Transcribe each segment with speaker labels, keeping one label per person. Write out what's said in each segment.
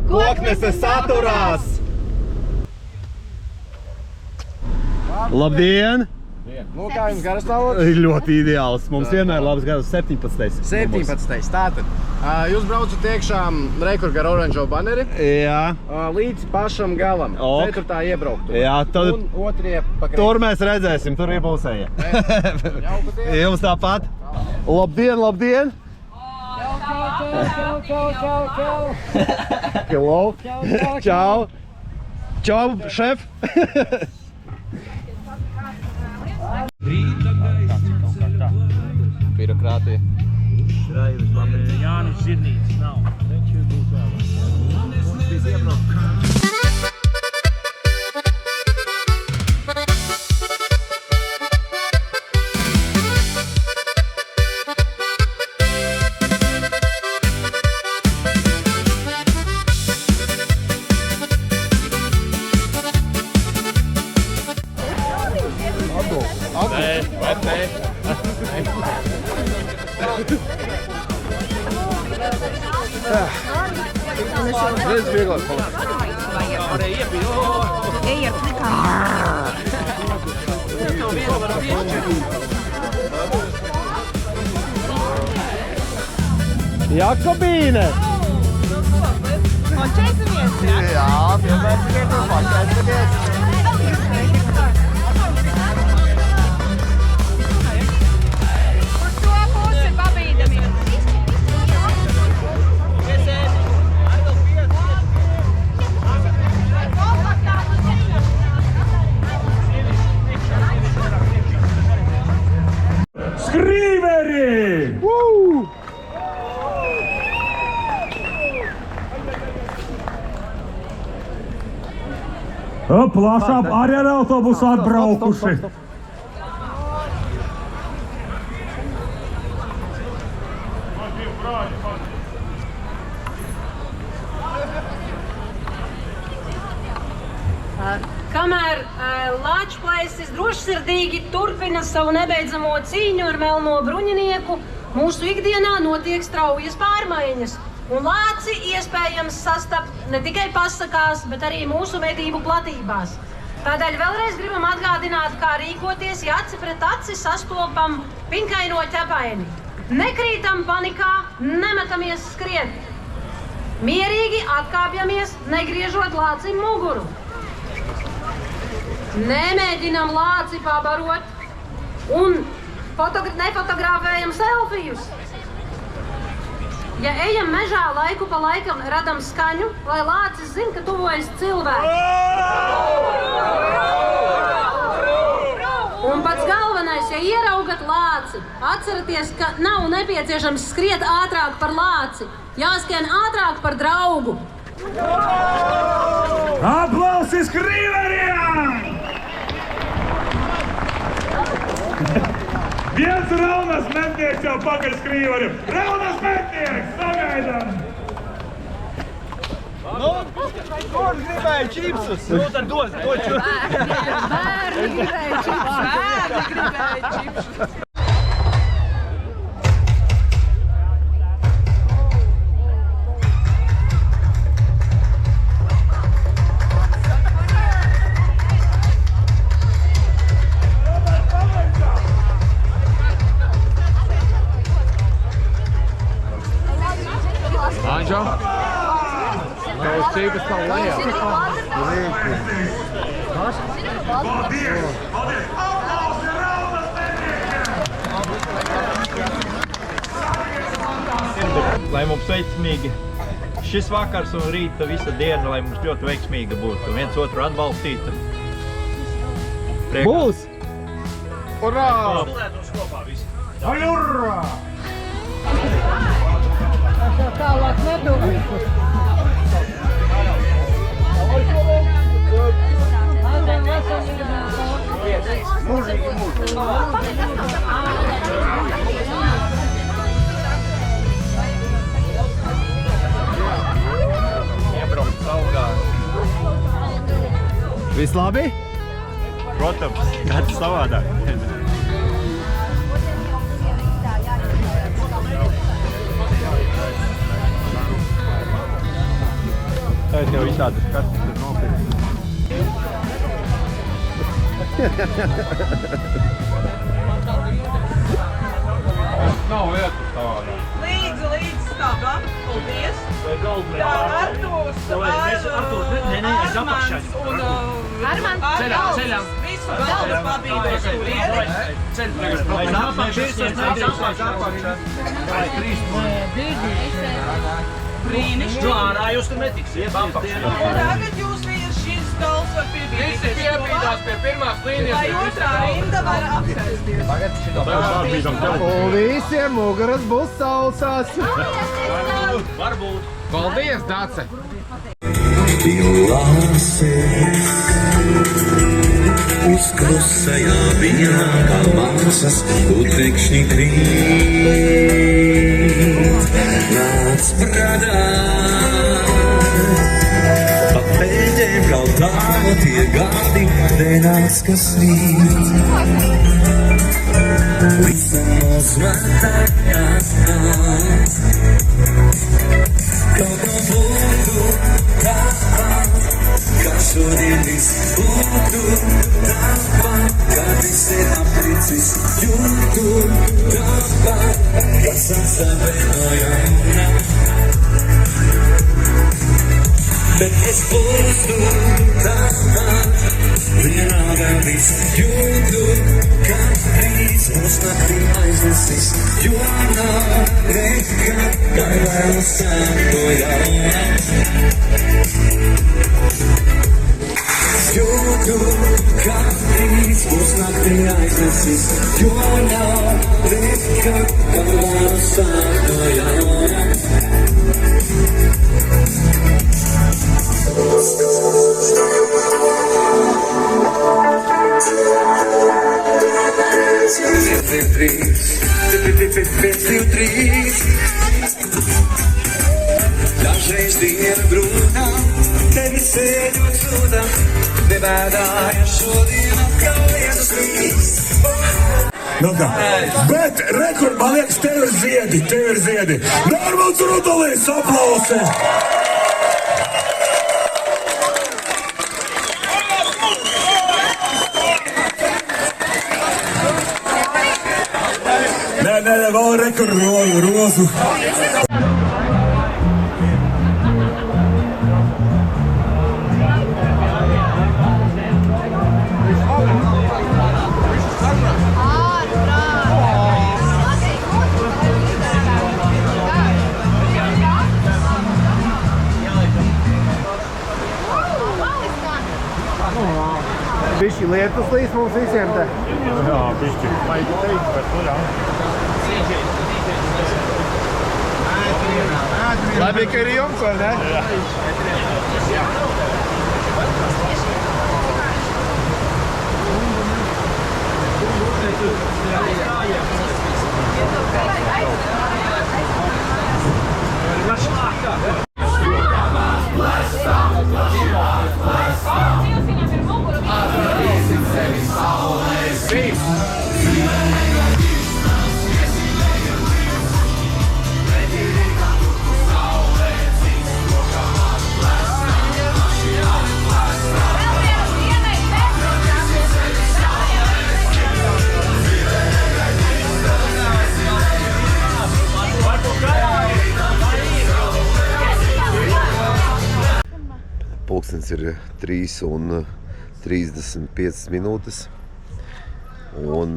Speaker 1: Koknese saturās! Labdien!
Speaker 2: Nu, kā jums garas stāvoklis?
Speaker 1: Ļoti ideāls. Mums vienmēr labs garas 17.
Speaker 2: 17. Tātad. Jūs braucat iekšā rekur gar oranžo baneri.
Speaker 1: Jā.
Speaker 2: Līdz pašam galam.
Speaker 1: Ok.
Speaker 2: 4. iebrauktu.
Speaker 1: Jā, tad
Speaker 2: Un 2. pakreiz.
Speaker 1: tur mēs redzēsim, tur iebūsēja.
Speaker 2: Jauku dienu.
Speaker 1: Jums tāpat. Labdien, labdien!
Speaker 2: Čau.
Speaker 1: Hello! Čau! Čau, šef! Birokrātija.
Speaker 3: Jānis Zirnītis nav. Viņš būs vēl. Mums bija iebraukt.
Speaker 2: Redz vieglāk palikt.
Speaker 1: Jakobīne! Jā, pievērsimies un pačēsimies.
Speaker 3: Skrīveri! Plašām arī ar autobusu atbraukuši.
Speaker 4: Kamēr Lāčplaisis drošsirdīgi turpina savu nebeidzamo cīņu ar melno bruņinieku, mūsu ikdienā notiek straujas pārmaiņas. Un lāci iespējams sastapt ne tikai pasakās, bet arī mūsu medību platībās. Tādēļ vēlreiz gribam atgādināt, kā rīkoties, ja aci pret aci sastopam pinkaino ķepaini. Nekrītam panikā, nemetamies skriet. Mierīgi atkāpjamies, negriežot lācim muguru. Nemēģinam lāci pabarot un nefotografējam selfijus. Ja ejam mežā, laiku pa laikam radam skaņu, lai lācis zina, ka tuvojas cilvēks. Un pats galvenais, ja ieraugat lāci, atceraties, ka nav nepieciešams skriet ātrāk par lāci, jāskrien ātrāk par draugu.
Speaker 3: Aplausi Skrīveriem! Viens raunas metnieks jau pakaļ Skrīverim. Raunas metnieks! Sagaidām!
Speaker 1: Kurš gribēja čipsus?
Speaker 3: Tad dod čipsus.
Speaker 4: Bērni gribēja čipsus.
Speaker 2: Anžo? Tev cīkas tā lejā.
Speaker 5: Lai mums veiksmīgi šis vakars un rīta visa diena, lai mums ļoti veiksmīga būtu. Viens otru atbalstītu.
Speaker 1: Būs!
Speaker 2: Urā!
Speaker 3: Aļurā!
Speaker 4: Tālāk nedomāju.
Speaker 5: Iebraukt saugā.
Speaker 1: Viss labi?
Speaker 5: Protams, kāds savādāk. Tagad jau visādas kartas ir nopirkt. Nav vietas tādā.
Speaker 6: Līdzi stāvam. Paldies. Jā, Artūrs, Armāns un Ceļam. Visu galdu pabīdos turieni. Brīnišķīgi.
Speaker 7: Ārā jūs tur netiksiet.
Speaker 6: Tagad jūs šis gals var piebīdīt.
Speaker 2: Visi piebīdās pie pirmās līnijas.
Speaker 6: Lai otrā rinda var apsēsties.
Speaker 1: Un visiem muguras būs sausās.
Speaker 7: Varbūt.
Speaker 2: Paldies, Dace!
Speaker 8: Uz klusajā bija kā māsas, utekšņi krīt. Nāc pradā, pa peļģēm kaut tālu tie gadi, nenāc kas rīt. Visam uzmetājās nāc, kaut no būtu tāpat, kā šodien viss būtu tāpat, kad viss ir aplicis, jūtu tāpat, kas atsabēnojam. Bet es būtu tāpat, vienalga viss jūtu, kad drīz mūs naktī aiznesis, jo nav nekad, lai vēl sāk to jauna. Jūtu, kad drīz mūs naktī aiznesis, jo nav nekad, lai vēl sāk to jauna. Dažreiz diena grūtā, tevi sēdot sūdā, nevēdāja šodien atkal Jēzus Krīsts.
Speaker 3: Nu kā, bet rekur, man liekas, tev ir ziedi. Normāls Rudolīs, aplausi! Nē, vēl rekur rozu.
Speaker 1: Bišķi lietus līs mums visiem te.
Speaker 5: Jā, bišķi. Vajag teikt, bet tu jā.
Speaker 1: Labi, ka ir jums, vai ne?
Speaker 9: Pulkstens ir 3:35 minūtes un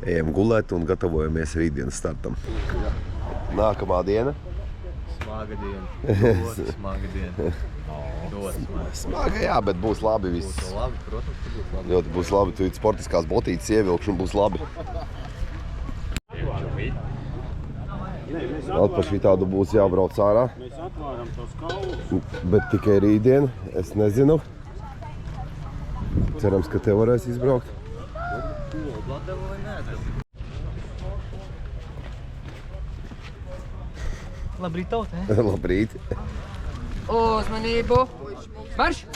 Speaker 9: ejam gulēt un gatavojamies rītdienas startam. Nākamā diena.
Speaker 5: Smaga diena. Smaga diena.
Speaker 9: Smaga, jā, bet būs labi viss.
Speaker 5: Būs labi, protams, ka būs labi.
Speaker 9: Ļoti būs labi, tu sportiskās botītes ievilkšu un būs labi. Vēl pa šitādu būs jābrauc ārā. Bet tikai rītdien, es nezinu. Cerams, ka te varēs izbraukt.
Speaker 7: Labrīt, tautē.
Speaker 9: Labrīt.
Speaker 6: Uzmanību! Marš!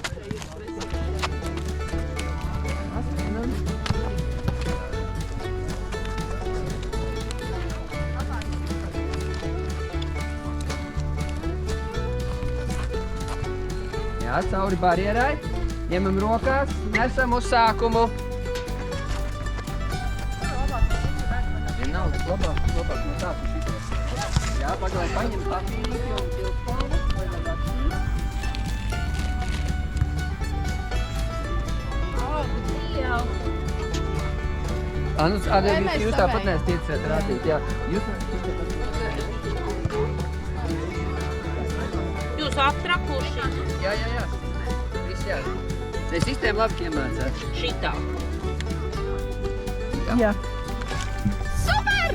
Speaker 10: Jā, cauri barjerai. Ņemam rokās, nesam uz sākumu. Ja nav, labāk no sākuma šitā. Jā, pagaidām paņem papīrīti un tilpālu. Jūs tāpat neesat tiecēt rādīt, jā.
Speaker 6: Jūs aptrakuši.
Speaker 10: Jā. Viss jā. Sistēma labi iemācās.
Speaker 6: Šitā.
Speaker 10: Jā.
Speaker 6: Super!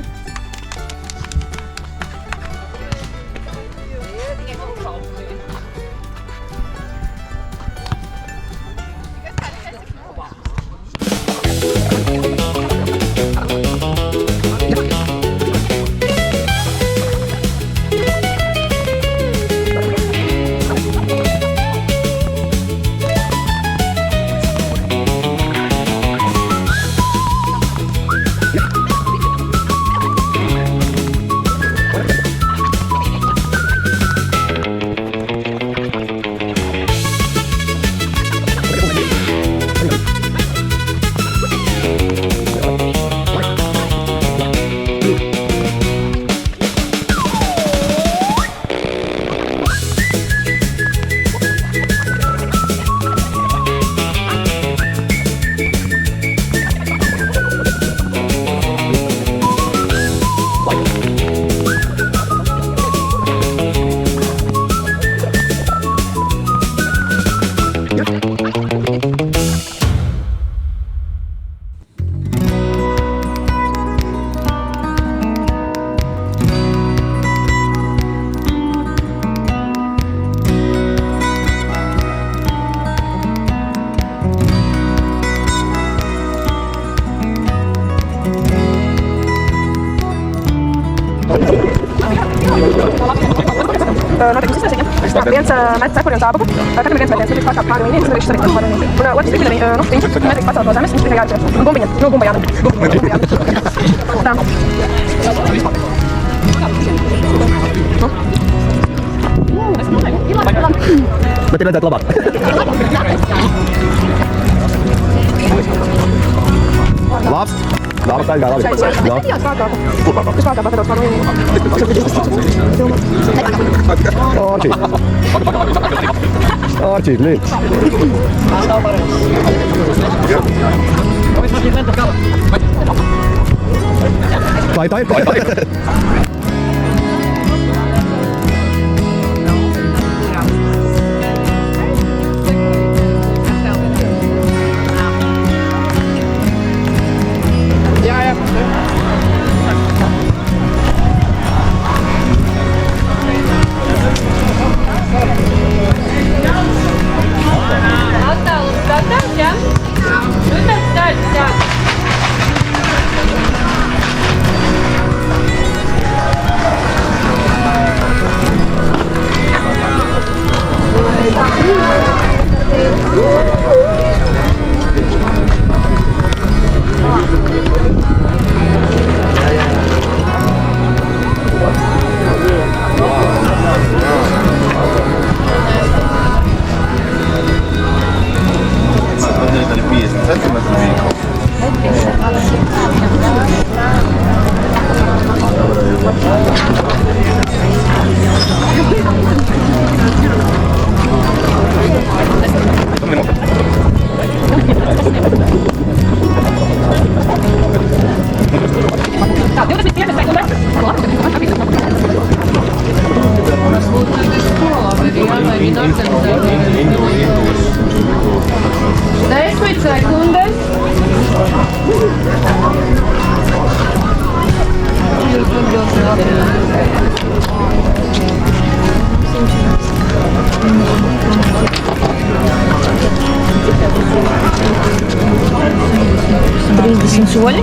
Speaker 11: Noteikums izsēsiņa. Viens met cepuri un zābaku. Katram viens mēties, viņš pārkāp pāri līnijas, viņš darīšu svarīgi. Un otrs trikļi, viņš metīgs pacelt no zemes, viņš tikai jāatcer. Un bumbiņa, bumba jādara. Tā.
Speaker 1: Bet ir redzēt labāk. Labs. Labs, tā ir labi. Arčī, blīd. Tā ir.
Speaker 12: Soļi,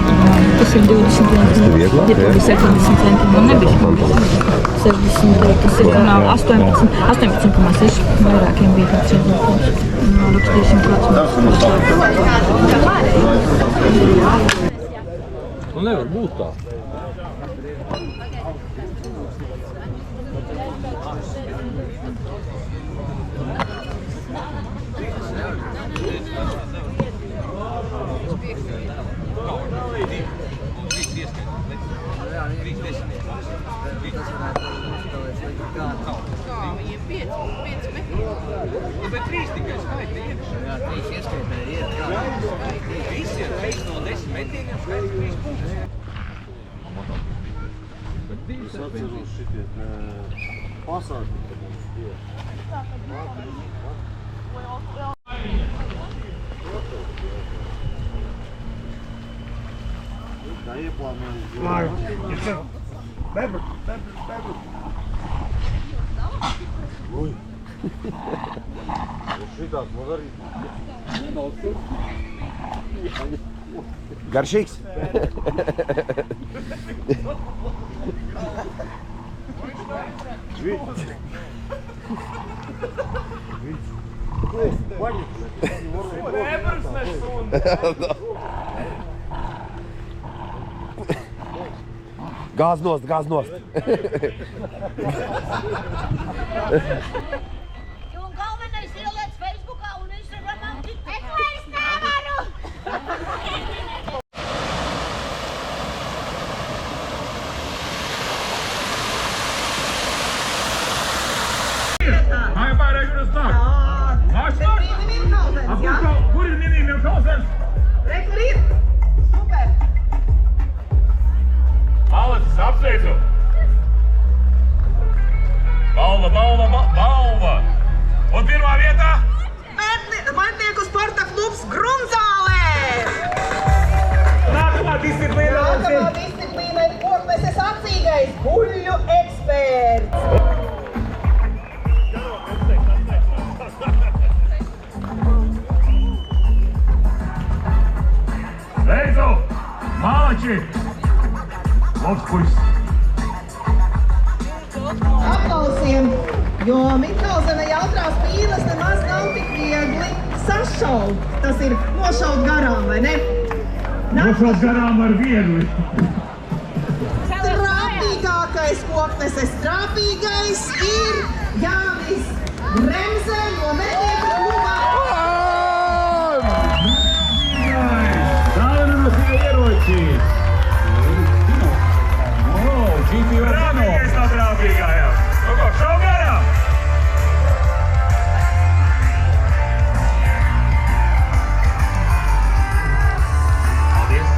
Speaker 12: tas ir 20 centimetri, ja 70 centimetri, un nebija 60, tas ir 18,6 vairākiem bija tāds iedomājums. Rakstīsim kāds.
Speaker 7: Nu nevar būt tā. bet 3 tikai skaita iekšā.
Speaker 10: Jā, 3 ieskaitē ir.
Speaker 7: Visi ir 3 no 10 metieniem skaita 3 punktus.
Speaker 2: Es atceros šitie pasākumi, kad mums bija. Tā ieplānojam.
Speaker 3: Bebru.
Speaker 2: Uj. Šitās man arī.
Speaker 1: Garšīgs. Gāz nost.
Speaker 13: Un galvenais ieliec Facebookā un Instagramā. Es vairs nevaru!
Speaker 3: Kur ir minījumiem kausers?
Speaker 11: Rekur ir! Super!
Speaker 3: Malacis, apsveicu! Balva! Un pirmā vietā?
Speaker 11: Mednieku sporta klubs Grunzālē!
Speaker 3: Nākamā disciplīna
Speaker 11: ir kokmeses acīgais guļu eksperts!
Speaker 3: Sveicu! Malači! Labs puisis!
Speaker 11: Aplausiem, jo Mikkelzena jautrās pīles nemaz nav tik viegli sašaut. Tas ir nošaut garām, vai ne?
Speaker 3: Nošaut garām ar viegli.
Speaker 11: Trāpīgākais kokneses trāpīgais ir Jānis Bremse no mednieku klubā.
Speaker 3: Tālēnamos ieročīs. Trāpīgais nav trāpīgājām. Nu ko, šau garām! Paldies!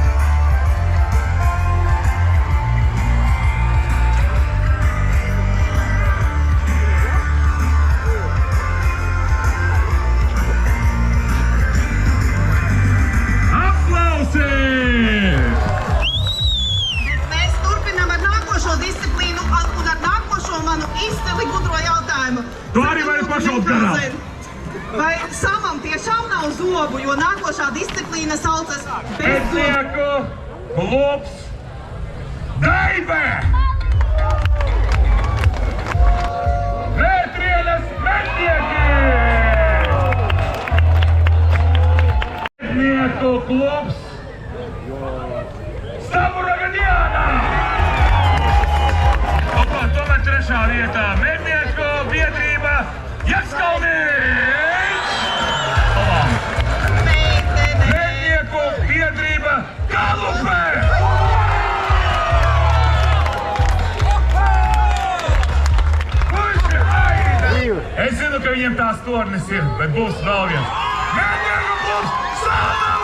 Speaker 11: Mēs turpinām ar nākošo disciplīnu un ar nākošo manu izcili gudro jautājumu.
Speaker 3: Tu arī vari pašaut garām.
Speaker 11: Vai Samam tiešām nav zobu, jo nākošā disciplīna saucas
Speaker 3: Mednieku klubs Daibe! Vētrienes mednieki! Mednieku klubs Staburaga Diana! Opa, tomēr trešā vietā mednieku biedrība Jakskalniņš! Mednieku biedrība Galupē! Es zinu, ka viņiem tās tornis ir, bet būs vēl viens. Mednieku klubs Sāna!